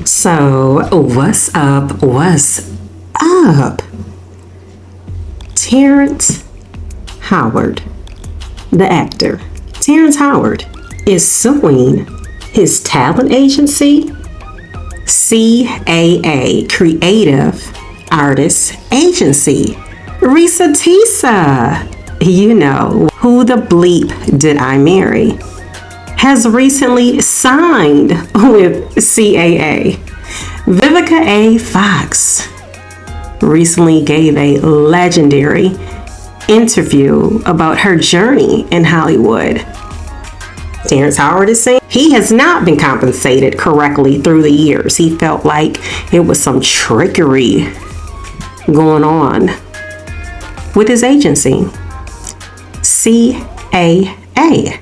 So, what's up? What's up? Terrance Howard, the actor, Terrance Howard, is suing his talent agency, CAA, Creative Artists Agency. Ressa Tessa, you know, Who the Bleep Did I Marry, has recently signed with CAA. Vivica A. Fox recently gave a legendary interview about her journey in Hollywood. Terrance Howard is saying he has not been compensated correctly through the years. He felt like it was some trickery going on with his agency, CAA,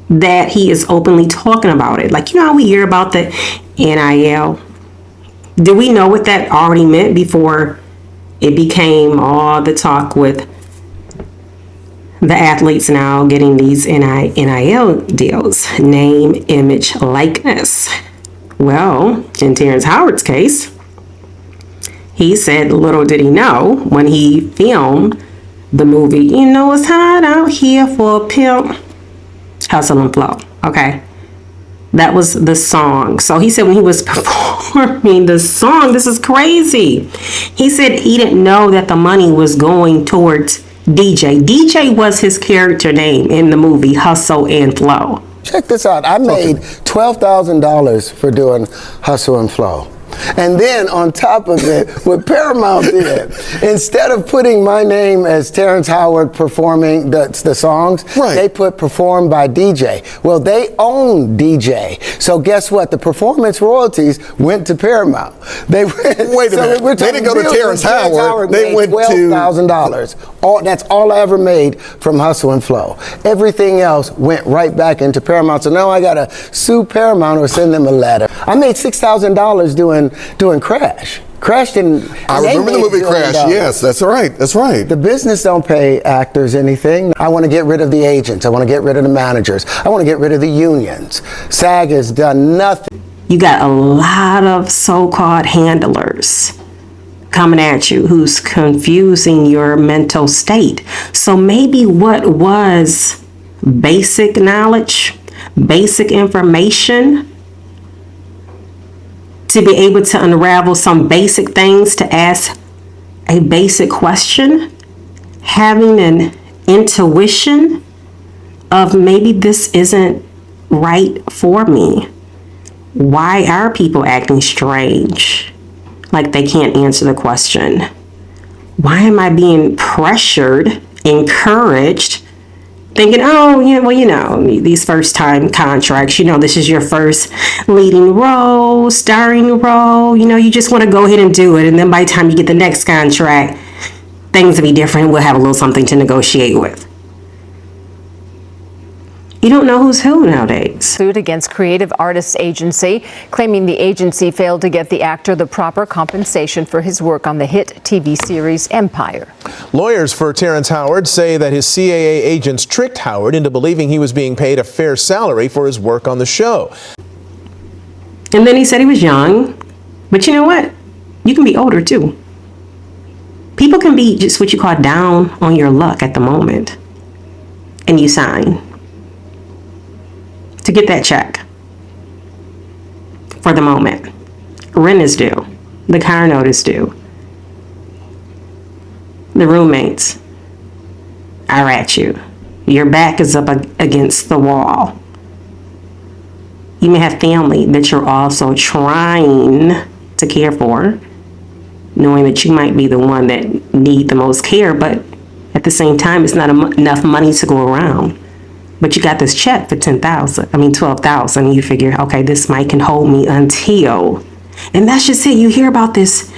that he is openly talking about it. Like, you know how we hear about the NIL? Do we know what that already meant before it became all the talk with the athletes now getting these NIL deals? Name, image, likeness. Well, in Terrance Howard's case, he said little did he know when he filmed the movie, you know it's hot out here for a pimp, Hustle and Flow, okay? That was the song. So he said when he was performing the song, this is crazy. He said he didn't know that the money was going towards DJ. DJ was his character name in the movie Hustle and Flow. Check this out. I made $12,000 for doing Hustle and Flow. And then on top of it, what Paramount did, instead of putting my name as Terrance Howard performing the songs, right, they put performed by DJ. Well, they own DJ. So guess what? The performance royalties went to Paramount. They went, wait a minute. They didn't go to Terrance Howard. They went to $12,000. That's all I ever made from Hustle and Flow. Everything else went right back into Paramount. So now I got to sue Paramount or send them a letter. I made $6,000 doing Crash. Crash didn't. I remember the movie Crash. Yes, that's right. That's right. The business don't pay actors anything. I want to get rid of the agents. I want to get rid of the managers. I want to get rid of the unions. SAG has done nothing. You got a lot of so-called handlers coming at you who's confusing your mental state. So maybe what was basic knowledge, basic information, to be able to unravel some basic things, to ask a basic question, having an intuition of maybe this isn't right for me. Why are people acting strange? Like they can't answer the question. Why am I being pressured, encouraged, thinking, oh, yeah, well, you know, these first time contracts, you know, this is your first leading role, starring role, you know, you just want to go ahead and do it. And then by the time you get the next contract, things will be different. We'll have a little something to negotiate with. You don't know who's who nowadays. Sued against Creative Artists Agency, claiming the agency failed to get the actor the proper compensation for his work on the hit TV series Empire. Lawyers for Terrance Howard say that his CAA agents tricked Howard into believing he was being paid a fair salary for his work on the show. And then he said he was young. But you know what? You can be older too. People can be just what you call down on your luck at the moment. And you sign to get that check for the moment. Rent is due. The car note is due. The roommates are at you. Your back is up against the wall. You may have family that you're also trying to care for, knowing that you might be the one that need the most care, but at the same time, it's not enough money to go around. But you got this check for $12,000, and you figure, okay, this might can hold me until, and that's just it. You hear about this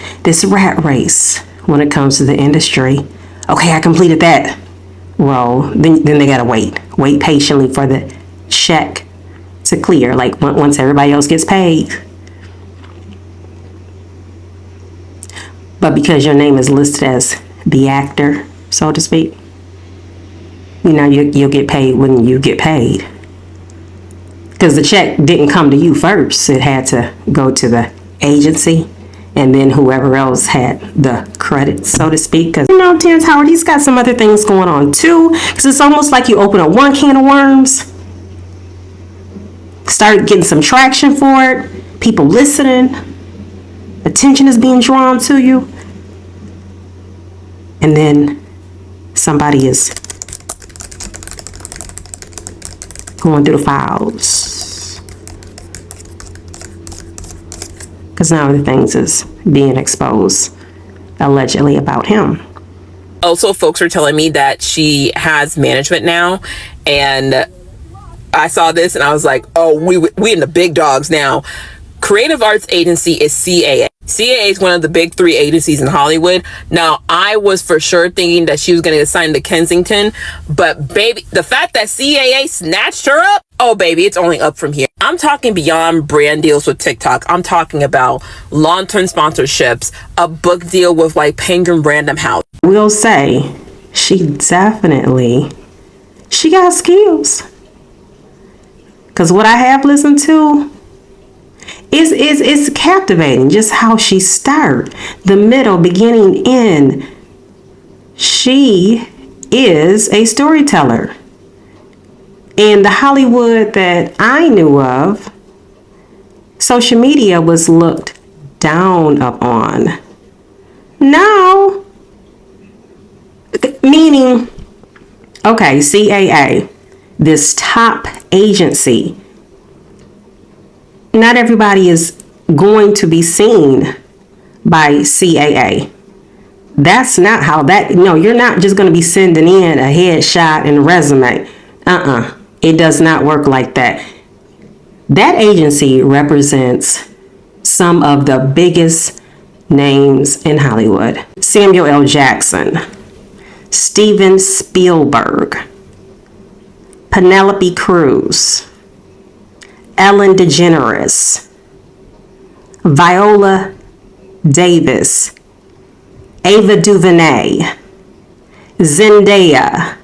rat race when it comes to the industry. Okay, I completed that. Well, then they gotta wait patiently for the check to clear, like once everybody else gets paid. But because your name is listed as the actor, so to speak, you know, you'll get paid when you get paid. Because the check didn't come to you first. It had to go to the agency and then whoever else had the credit, so to speak. Because, Terrance Howard, he's got some other things going on too. Because it's almost like you open up one can of worms, start getting some traction for it, people listening, attention is being drawn to you, and then somebody is going through the files. Because now the things is being exposed, allegedly, about him. Also, folks are telling me that she has management now, and I saw this and I was like, oh, we in the big dogs now. Creative Arts Agency is CAA. CAA is one of the big 3 agencies in Hollywood. Now, I was for sure thinking that she was going to get signed to Kensington, but baby, the fact that CAA snatched her up, oh baby, it's only up from here. I'm talking beyond brand deals with TikTok. I'm talking about long-term sponsorships, a book deal with like Penguin Random House. We'll say she got skills. Because what I have listened to, it's captivating just how she started, the middle, beginning, end. She is a storyteller. In the Hollywood that I knew of, social media was looked down upon. Now, meaning, okay, CAA, this top agency, not everybody is going to be seen by CAA. That's not how that, no, you're not just going to be sending in a headshot and a resume. It does not work like that. That agency represents some of the biggest names in Hollywood. Samuel L. Jackson, Steven Spielberg, Penelope Cruz, Ellen DeGeneres, Viola Davis, Ava DuVernay, Zendaya.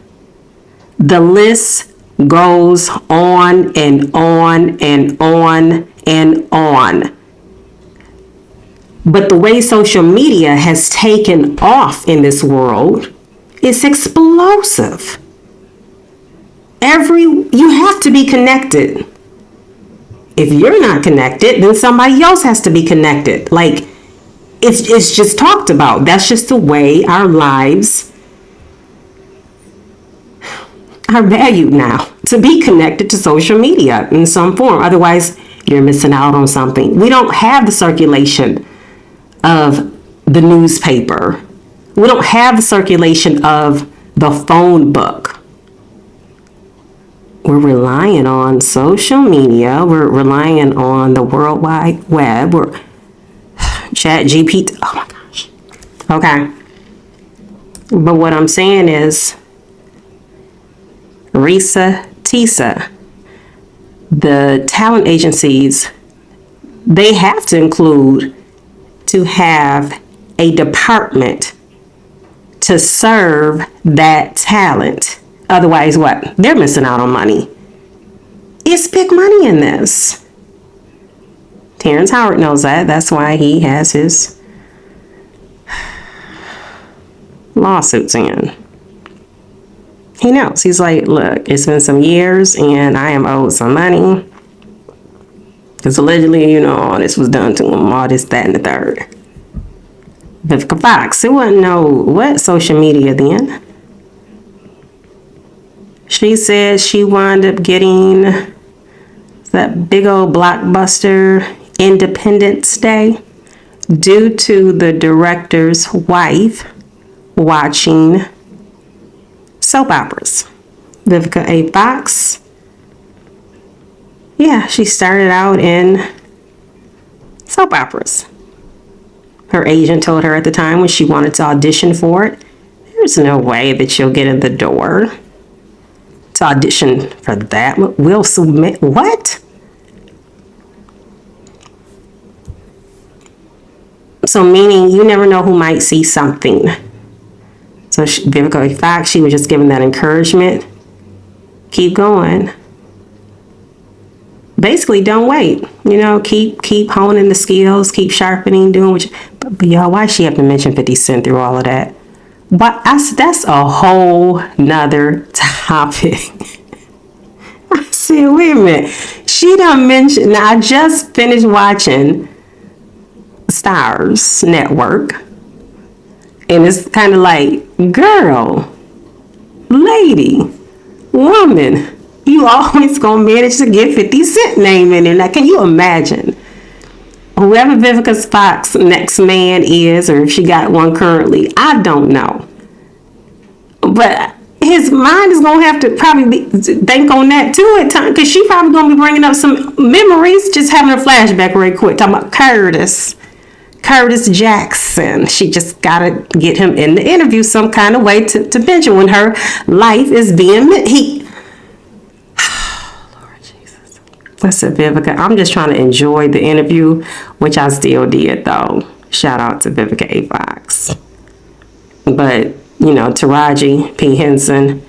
The list goes on and on and on and on. But the way social media has taken off in this world is explosive. You have to be connected. If you're not connected, then somebody else has to be connected. Like, it's just talked about. That's just the way our lives are valued now, to be connected to social media in some form. Otherwise, you're missing out on something. We don't have the circulation of the newspaper. We don't have the circulation of the phone book. We're relying on social media. We're relying on the World Wide Web. We're Chat GPT. Oh my gosh. Okay. But what I'm saying is, Ressa, Tessa, the talent agencies, they have to include to have a department to serve that talent. Otherwise, what? They're missing out on money. It's big money in this. Terrance Howard knows that. That's why he has his lawsuits in. He knows. He's like, look, it's been some years and I am owed some money. Because allegedly, all this was done to him, all this, that, and the third. Vivica Fox, it wasn't what social media then. She said she wound up getting that big old blockbuster Independence Day due to the director's wife watching soap operas. Vivica A. Fox. Yeah, she started out in soap operas. Her agent told her at the time when she wanted to audition for it, there's no way that you'll get in the door to audition for that. We'll submit. What? So meaning you never know who might see something. So Vivica A. Fox, she was just giving that encouragement. Keep going. basically don't wait. Keep honing the skills, keep sharpening, doing what you, but y'all, why she have to mention 50 Cent through all of that? But that's a whole nother topic. I said, wait a minute. She done mentioned, now I just finished watching Stars Network. And it's kind of like, girl, lady, woman, you always gonna manage to get 50 Cent name in there. Now, can you imagine? Whoever Vivica Fox's next man is, or if she got one currently, I don't know. But his mind is gonna have to probably think on that too at times, because she probably gonna be bringing up some memories, just having a flashback real quick, talking about Curtis Jackson. She just gotta get him in the interview some kind of way to mention when her life is being Lord Jesus. I said, Vivica, I'm just trying to enjoy the interview, which I still did though. Shout out to Vivica A Fox. But Taraji P. Henson,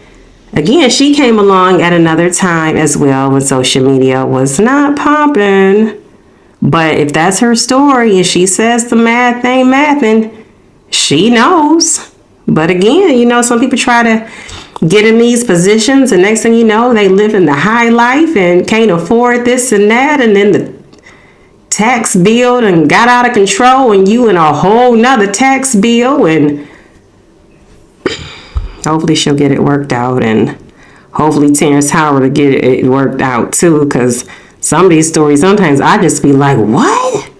again, she came along at another time as well when social media was not popping. But if that's her story and she says the math ain't mathing, she knows. But again, some people try to get in these positions, and next thing you know, they live in the high life and can't afford this and that, and then the tax bill and got out of control, and you in a whole nother tax bill, and hopefully she'll get it worked out, and hopefully Terrance Howard will get it worked out too, because some of these stories, sometimes I just be like, what?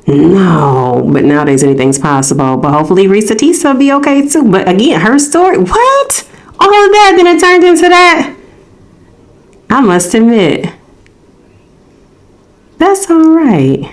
No, but nowadays anything's possible. But hopefully Tessa will be okay too. But again, her story, what? All of that, then it turned into that? I must admit, that's all right.